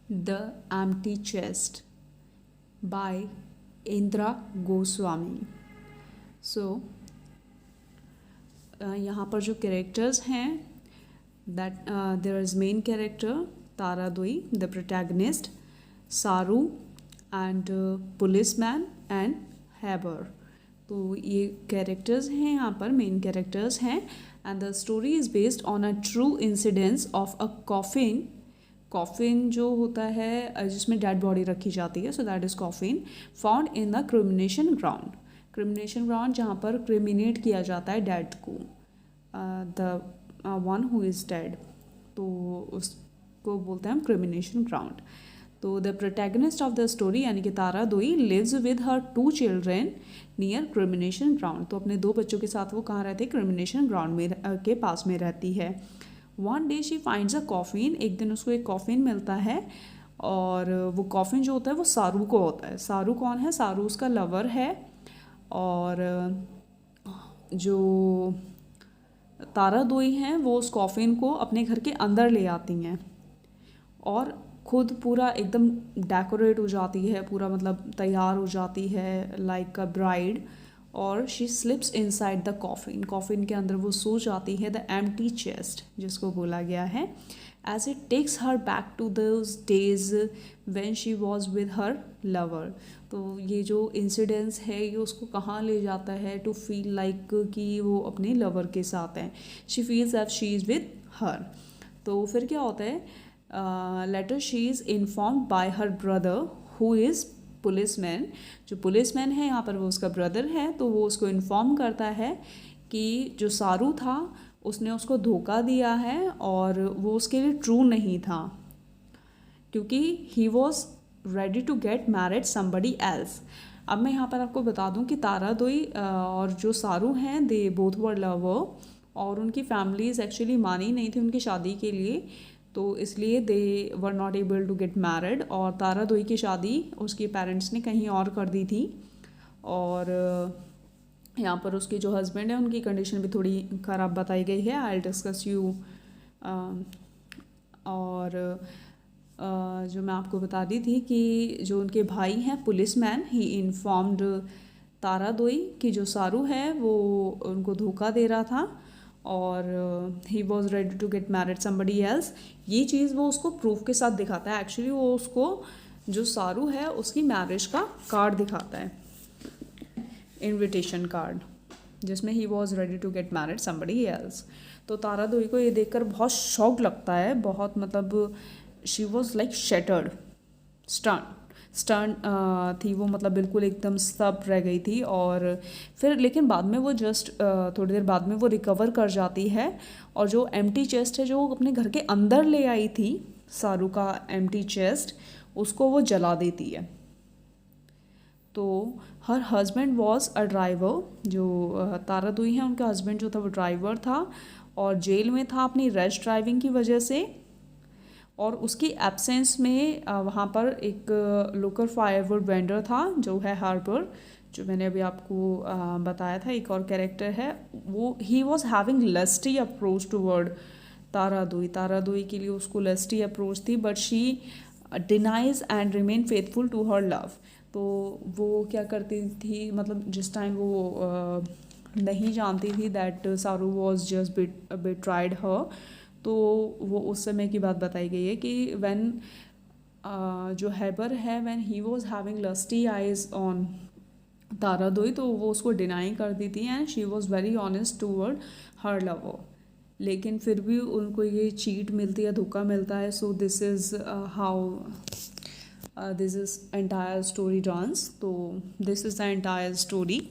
The Empty Chest by Indra Goswami. So यहाँ पर जो कैरेक्टर्स हैं that there is main character Tara Dui the protagonist, Saru and policeman and Haber. तो ये characters हैं, यहाँ पर मेन कैरेक्टर्स हैं. And the story is based on a true incidence of a coffin. Coffin जो होता है जिसमें डेड बॉडी रखी जाती है, so that is coffin found in the cremation ground. Cremation ground जहाँ पर क्रिमिनेट किया जाता है डेड को, the one who is dead, तो उसको बोलते हैं हम क्रिमिनेशन ग्राउंड. तो the protagonist of the story यानी कि Tara Dui lives with her 2 children near cremation ground. तो अपने 2 बच्चों के साथ वो कहाँ रहती है? क्रिमिनेशन ग्राउंड में के पास में रहती है. One day she finds a coffin. एक दिन उसको एक कॉफिन मिलता है और वो कॉफिन जो होता है वो सारू को होता है. सारू कौन है? सारू उसका लवर है. और जो तारा दुई हैं वो उस कॉफिन को अपने घर के अंदर ले आती हैं और खुद पूरा एकदम डेकोरेट हो जाती है, पूरा मतलब तैयार हो जाती है लाइक अ ब्राइड. और she slips inside the coffin. Coffin के अंदर वो सो जाती है, द एम्प्टी चेस्ट जिसको बोला गया है. As it takes her back to those days when she was with her lover. तो ये जो इंसिडेंस है ये उसको कहाँ ले जाता है? टू फील लाइक कि वो अपने लवर के साथ हैं. She feels as she is with her. तो फिर क्या होता है? Later she is informed by her brother who is policeman. जो पुलिसमैन है यहाँ पर वो उसका ब्रदर है. तो वो उसको इन्फॉर्म करता है कि जो सारू था उसने उसको धोखा दिया है और वो उसके लिए ट्रू नहीं था, क्योंकि he was ready to get married somebody else. अब मैं यहाँ पर आपको बता दूँ कि तारा दुई और जो सारू हैं दे बोथ वर लवर, और उनकी फैमिलीज एक्चुअली मानी नहीं थी उनकी शादी के लिए, तो इसलिए they were not able to get married. और तारा दुई की शादी उसके पेरेंट्स ने कहीं और कर दी थी. और यहाँ पर उसके जो हस्बैंड है उनकी कंडीशन भी थोड़ी ख़राब बताई गई है. I will discuss you. और जो मैं आपको बता दी थी कि जो उनके भाई हैं पुलिसमैन, ही इन्फॉर्म्ड तारा दुई कि जो सारू है वो उनको धोखा दे रहा था और he was ready to get married somebody else. ये चीज़ वो उसको प्रूफ के साथ दिखाता है. एक्चुअली वो उसको जो सारू है उसकी मैरिज का कार्ड दिखाता है, इनविटेशन कार्ड, जिसमें he was ready to get married somebody else. तो तारा दुई को ये देखकर बहुत शॉक लगता है, बहुत मतलब she was like shattered, stern थी वो, मतलब बिल्कुल एकदम सब रह गई थी. और फिर लेकिन बाद में वो जस्ट थोड़ी देर बाद में वो रिकवर कर जाती है और जो एम्प्टी चेस्ट है जो वो अपने घर के अंदर ले आई थी, सारू का एम्प्टी चेस्ट, उसको वो जला देती है. तो her husband was a driver. जो तारा दुई है उनका हस्बैंड जो था वो ड्राइवर था और जेल में था अपनी रैश ड्राइविंग की वजह से. और उसकी एब्सेंस में वहाँ पर एक लोकल फायरवुड वेंडर था जो है हार्बर, जो मैंने अभी आपको बताया था. एक और कैरेक्टर है वो, he was having lusty approach toward Tara Dui. Tara Dui के लिए उसको लस्टी अप्रोच थी, but she denies and remain faithful to her love. तो वो क्या करती थी, मतलब जिस टाइम वो नहीं जानती थी दैट सारू वॉज जस्ट बिट्राइड हर, तो वो उस समय की बात बताई गई है कि व्हेन जो हैबर है, when he was having lusty eyes on Tara Dui, तो वो उसको डिनाई करती थी and she was very honest toward her lover. लेकिन फिर भी उनको ये चीट मिलती है, धोखा मिलता है. So this is how this is entire story runs. तो this is the entire story.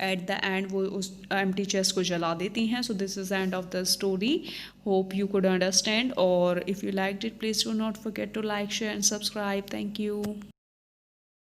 At the end वो उस एम्प्टी चेस्ट को जला देती हैं. So this is the end of the story. Hope you could understand, और if you liked it please do not forget to like, share and subscribe. Thank you.